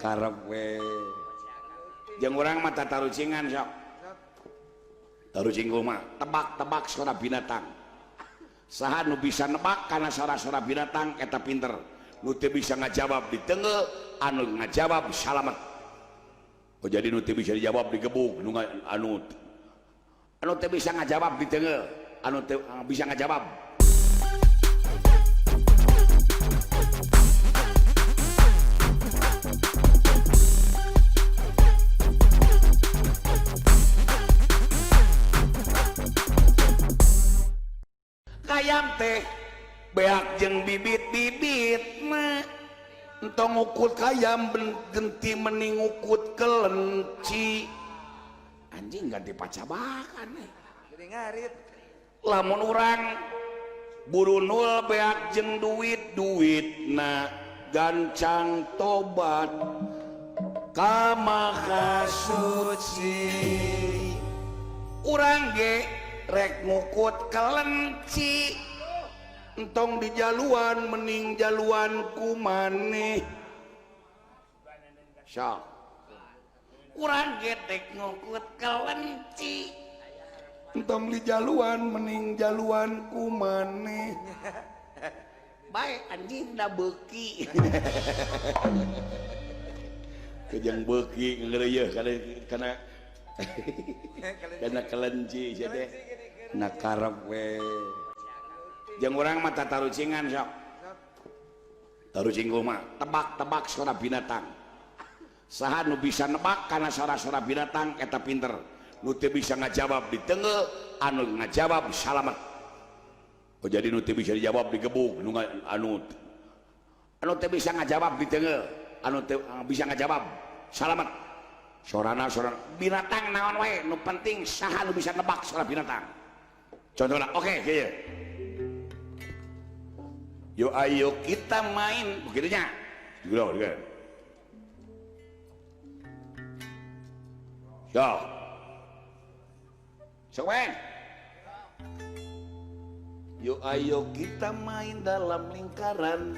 karep we jeung urang mah tatarucingan sok tarucing mah tebak-tebak suara binatang saha nu bisa nebak kana suara-suara binatang eta pinter nu teu bisa ngajawab diteungeu anu ngajawab salamet oh jadi nu teu bisa dijawab digebuk nu anu teu bisa ngajawab diteungeu anu teu bisa ngajawab kayam teh beak jeung bibit-bibit mah entong ukut kayam genti mending ukut kelenci anjing ganti pacabakan jadi ngarit lamun urang buru nul beak jeung duit na gancang tobat ka maha suci urang ge rek ngukut kelenci entong di jaluan mending jaluan ku maneh sok urang getek ngukut kelenci entong di jaluan mending jaluan ku maneh bae anjing da beuki kejang beuki ngeureuy kana karena kelenci jadi nak karep we jeung urang mah tatarucingan sok tarucing mah tebak-tebak suara binatang saha nu bisa nebak kana suara-suara binatang eta pinter nu teu bisa ngajawab diteungeu anu ngajawab salamet oh jadi nu teu bisa dijawab digebuk nu anu teu bisa ngajawab diteungeu anu teu bisa ngajawab salamet sorana binatang naon wae nu penting saha nu bisa nebak suara binatang contohna oke kieu yo ayo kita main begitunya gitu yo sok main yo ayo kita main dalam lingkaran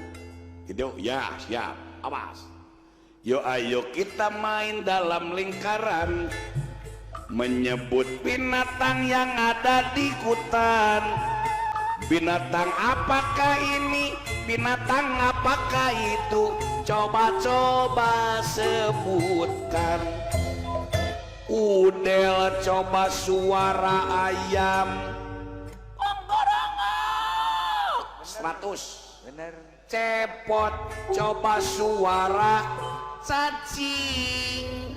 gitu ya siap awas yo ayo kita main dalam lingkaran menyebut binatang yang ada di hutan binatang apakah ini binatang apakah itu coba-coba sebutkan udel coba suara ayam onggorongok 100 bener cepot coba suara cacing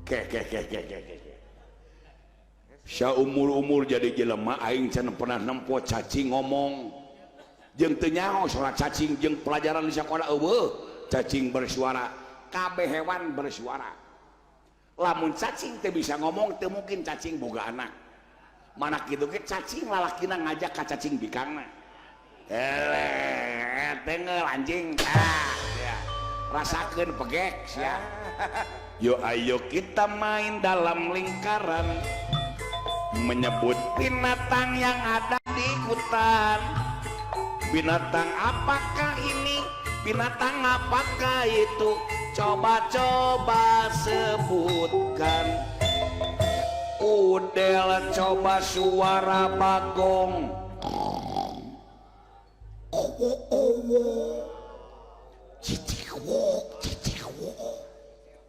ke saumur-umur jadi jelema aing can pernah nempo cacing ngomong jeung teu nyaho soal cacing jeung pelajaran di sekolah eueuh cacing bersuara kabeh hewan bersuara lamun cacing teu bisa ngomong teu mungkin cacing boga anak mana kitu ge cacing lalakina ngajak ka cacing bikangna tengel anjing ya rasakeun pegek sia yo ayo kita main dalam lingkaran menyebut binatang yang ada di hutan binatang apakah ini binatang apakah itu coba-coba sebutkan udel coba suara bagong cicewok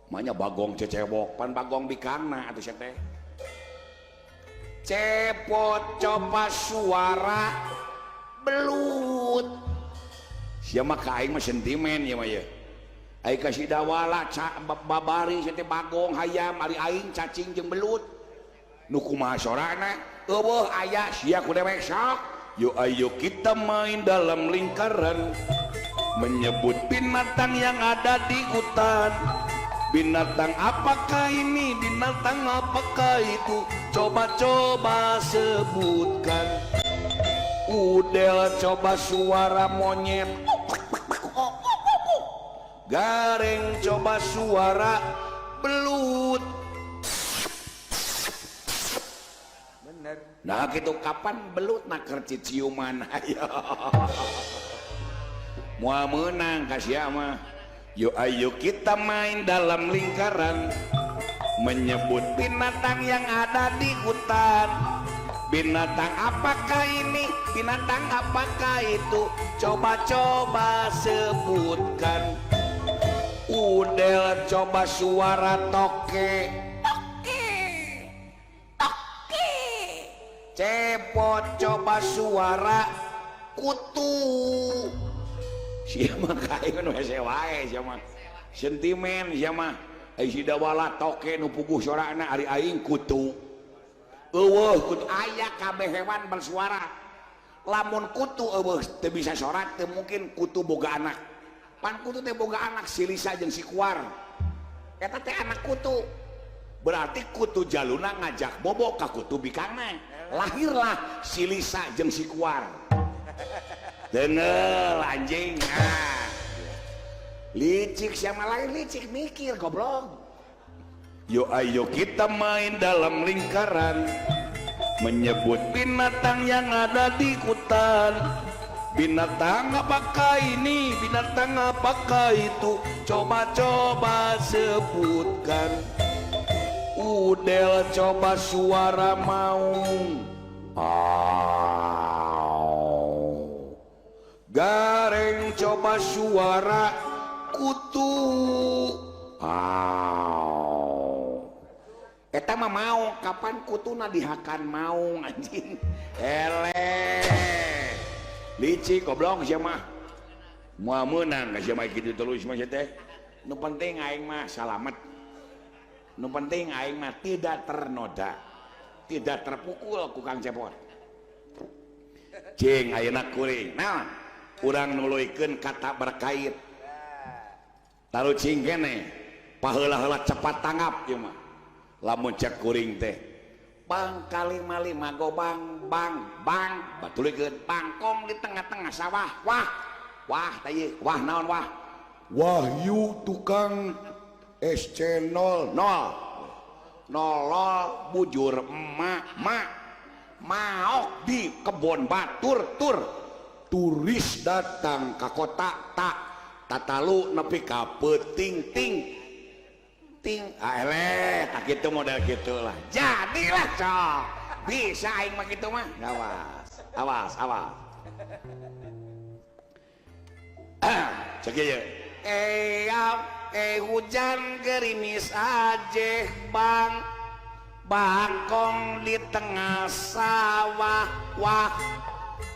manya bagong cecewok pan bagong bikangna atuh sia teh cepot coba suara belut sia mah ka aing mah sentimen ya mah ya aing kasih dawala babari sia teh bagong hayam ari aing cacing jeung belut nu kumaha sorana eueuh aya sia ku dewek sok yo ayo kita main dalam lingkaran menyebut binatang yang ada di hutan binatang apakah ini binatang apakah itu coba-coba sebutkan udel coba suara monyet gareng coba suara belut bener nah gitu kapan belut nak kerci ciuman ayo mau menang kasih mah Yuk ayo kita main dalam lingkaran, menyebut binatang yang ada di hutan. Binatang apakah ini? Binatang apakah itu? Coba-coba sebutkan. Udel coba suara toke. Toke. Toke. Cepot coba suara kutu. Siapa kain wae siapa sentimen siapa si dawala toke nu puguh sorana ari aing kutu eueuh kutu aya kabeh hewan bersuara lamun kutu eueuh teu bisa sorak teu mungkin kutu boga anak pan kutu teh boga anak si Lisa jeung si Kuar eta teh anak kutu berarti kutu jaluna ngajak bobo ka kutu bikangna lahirlah si Lisa jeung si Kuar. Dengar anjing, nah. Licik siapa lain licik mikir goblok. Yuk ayo kita main dalam lingkaran, menyebut binatang yang ada di hutan. Binatang apakah ini? Binatang apakah itu? Coba-coba sebutkan. Udel coba suara maung. Gareng coba suara kutu. Eta mah mau kapan kutuna dihakan maung anjing. Licik goblok sia mah. Moal meunang sia mah kitu terus mah teh. Nu penting aing mah salamet. Nu penting aing mah tidak ternoda. Tidak terpukul ku Kang Cepot. Cing ayeuna kuring. Naon? Urang nuluykeun kata berkait taruh cing kene paheula-heula cepat tanggap ieu mah lamun cek kuring teh bang kali mali mago bang batulikeun bangkong di tengah-tengah sawah wah teh wah naon wah Wahyu tukang SC00 nolol bujur emak maok di kebon batur turis datang ke kota tatalu nepi ka peuting ting tak gitu model gitulah jadilah cok bisa aing mah gitu mah awas cek ieu hujan gerimis aja bangkong di tengah sawah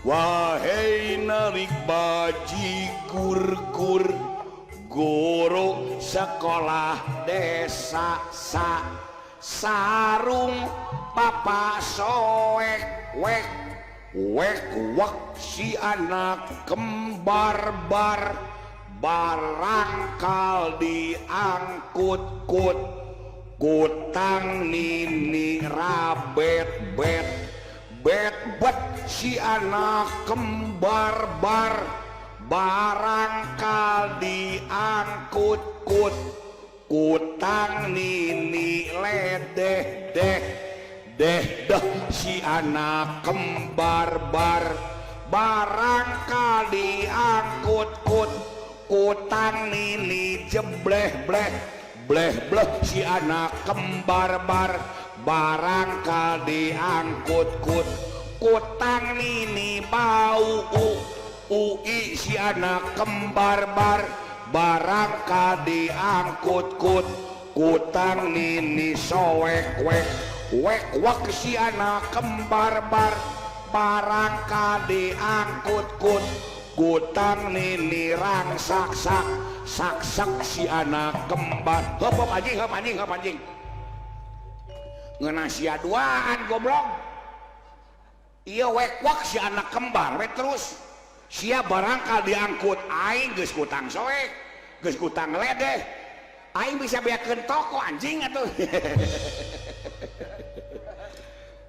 wahai narik baji kur guru sekolah desa sarung papa soek wek si anak kembar barangkal diangkut kutang nini rabet bet si anak kembar barangkal diangkut kutang nini ledeh si anak kembar barangkal diangkut kutang nini jebleh si anak kembar barangkal diangkut kutang nini bau ui si anak kembar barangkal diangkut kutang nini soek wek si anak kembar barangkal diangkut kutang nini rangsak si anak kembar hop anjing ngeuna sia duaan goblok iya wek si anak kembar terus sia barangkal diangkut aing geus kutang soek geus kutang ledeh aing bisa beakeun toko anjing atuh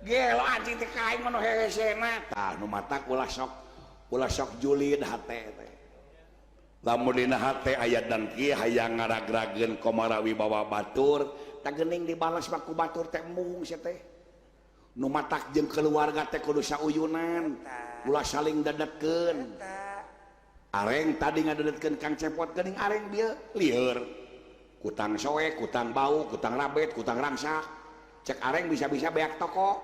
gelo anjing teh ka aing mah hehesena tah nu matak ulah sok julid hate teh lamun dina hate aya dan kieu hayang ngaragrageun komarawi bawa batur tak geuning dibalas baku batur teh embung sia teh nu matak jeung keluarga teh kudu sauyunan ulah saling dadetkeun areng tadi ngadedetkeun Kang Cepot geuning areng dia lieur kutang soek kutang bau kutang rabet kutang rangsak cek areng bisa-bisa beak toko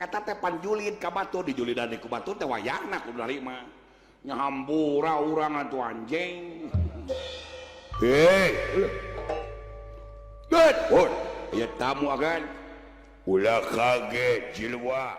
eta teh pan julid ka batur dijulidan ku batur teh wayahna kudu narima nyahambura urang atuh anjing good ieu tamu agan ulah kaget jilwa